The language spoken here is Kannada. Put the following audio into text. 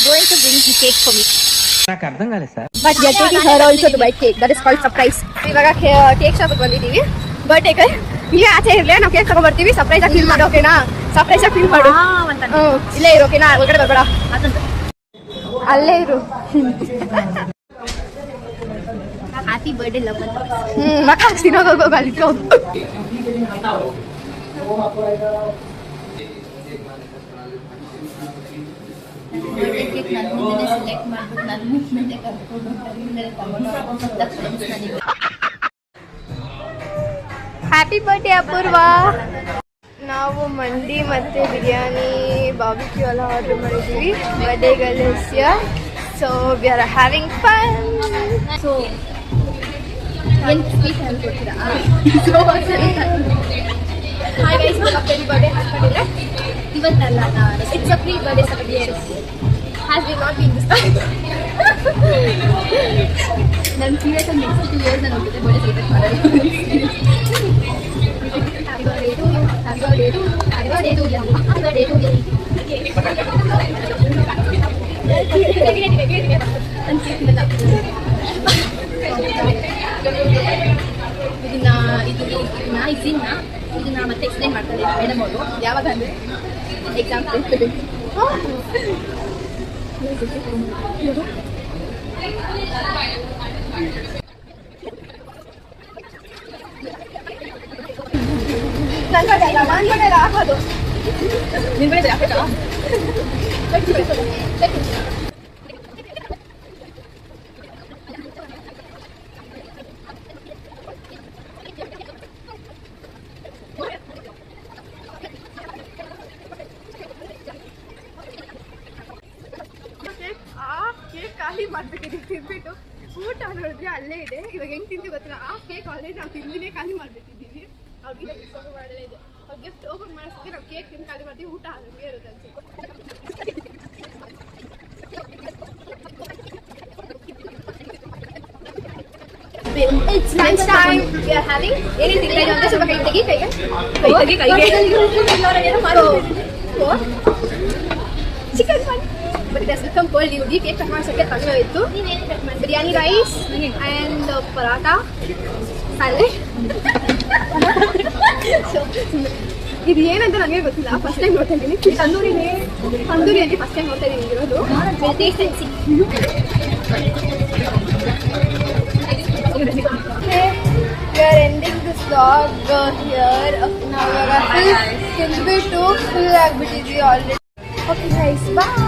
going to bring the cake for me. నాకు అర్థం కాలేదు sir. But we are taking her also to buy cake. That is called surprise. ಇವಾಗ ಕೇಕ್ ಶಾಪ್ ಬಂದಿದ್ದೀವಿ. ಬರ್ಡೇಗೆ ಇಲ್ಲೇ ಆಚೆ ಇರ್ಲಿ ನಾವು ಕೇಕ್ ತಗೊಂಡ್ಬರ್ತೀವಿ. ಸರ್ಪ್ರೈಸ್ ಆಗಿ ಫೀಲ್ ಮಾಡು, ಓಕೆನಾ? ಸರ್ಪ್ರೈಸ್ ಆಗಿ ಫೀಲ್ ಮಾಡು. ಇಲ್ಲೇ ಇರು, ಓಕೆನಾ? ಒಳಗಡೆ ಬರ್ಬೇಡ, ಅಲ್ಲೇ ಇರು. ಹ್ಯಾಪಿ ಬರ್ಡೇ ಲವ್ ಅಂತ ಮಕ್ಕ ತಿನ್ನೋಗೋಗ ಅಲ್ಲಿಟ್ಕೋ. ಹ್ಯಾಪಿ ಬರ್ಡೇ ಅಪೂರ್ವ. ನಾವು ಮಂಡಿ ಮತ್ತೆ ಬಿರಿಯಾನಿ ಬಾರ್ಬಿಕ್ಯೂ ಎಲ್ಲ ಆರ್ಡರ್ ಮಾಡಿದ್ದೀವಿ ಬರ್ಡೇ ಗರ್ಲ್ಸ್ಯ. So we are having fun. So ಏನು ಸ್ವೀಟ್ ಹೇಳ್ಕೊಡ್ತೀರಾ? ಹಾಯ್ ಗೈಸ್, ಬರ್ಡೇ ಹಾಕೊಂಡಿದ್ರೆ ಇವತ್ತಲ್ಲ, it's a pre birthday celebration. Has we not been this time. ನನ್ನ ಸೀರಿಯಸ್ ಆಗಿ ನೆಕ್ಸ್ಟ್ 2 years ನಾನು ಹೋಗ್ತಿದ್ದೆ ಬರ್ಡೇ ಸೆಲೆಬ್ರೇಟ್ ಮಾಡೋದು. ಇದನ್ನ ಮತ್ತೆ ಎಕ್ಸ್ಪ್ಲೈನ್ ಮಾಡ್ತಾರೆ ಮೇಡಮ್ ಅವರು. ಯಾವಾಗ ಅಂದರೆ ಎಕ್ಸಾಮ್ ಹಾಕೋದು ನಿಂಬೆ ಹಾಕೋದು. ಕೇಕ್ ಖಾಲಿ ಮಾಡ್ಬೇಕಿದೆ ತಿನ್ಬಿಟ್ಟು. ಊಟ ನೋಡಿದ್ರೆ ಅಲ್ಲೇ ಇದೆ. ಇವಾಗ ಹೆಂಗ್ ತಿಂತೀವಿ ಗೊತ್ತಿಲ್ಲ. ಆ ಕೇಕ್ ಆಲ್ರೆಡಿ ನಾವು ತಿಂದಿನೇ ಖಾಲಿ ಮಾಡ್ಬೇಕಿದ್ದೀವಿ. ಅವ್ರಿಗೆ ಗಿಫ್ಟ್ ಮಾಡಲೇ ಇದೆ. ಅವ್ರು ಗಿಫ್ಟ್ ಓಪನ್ ಮಾಡಿಸ್ತೀವಿ, ನಾವು ಕೇಕ್ ತಿಂದು ಖಾಲಿ ಮಾಡ್ತೀವಿ. ಊಟ ಹಾಗೆ ಇರುತ್ತೆ ಅನ್ಸುತ್ತೆ. It's lunch time. We are having ಏನೇನು ತಿಂತಾ ಇದ್ದೀವಿ ಅಂತ ಸ್ವಲ್ಪ ಕೈ ತೆಗಿ. Chicken fun. But it has become cold. ಈ ಕೇಕ್ ಕಟ್ ಮಾಡಿಸೋಕ್ಕೆ ತಲೆ ಇತ್ತು. Biryani rice and paratha salad. ಇದು ಏನಂತ ನನಗೆ ಗೊತ್ತಿಲ್ಲ, ಫಸ್ಟ್ ಟೈಮ್ ನೋಡ್ತಾ ಇದ್ದೀನಿ. ತಂದೂರಿ ಅಂತ ಫಸ್ಟ್ ಟೈಮ್ ನೋಡ್ತಾ ಇದ್ದೀನಿ ಇರೋದು. We are ending this vlog here. ನಾವು ಇವಾಗ ಫುಲ್ ತಿಂದ್ಬಿಟ್ಟು ಫುಲ್ ಆಗಿಬಿಟ್ಟಿದ್ವಿ ಆಲ್ರೆಡಿ. ಓಕೆ ಗೈಸ್, ಬಾಯ್.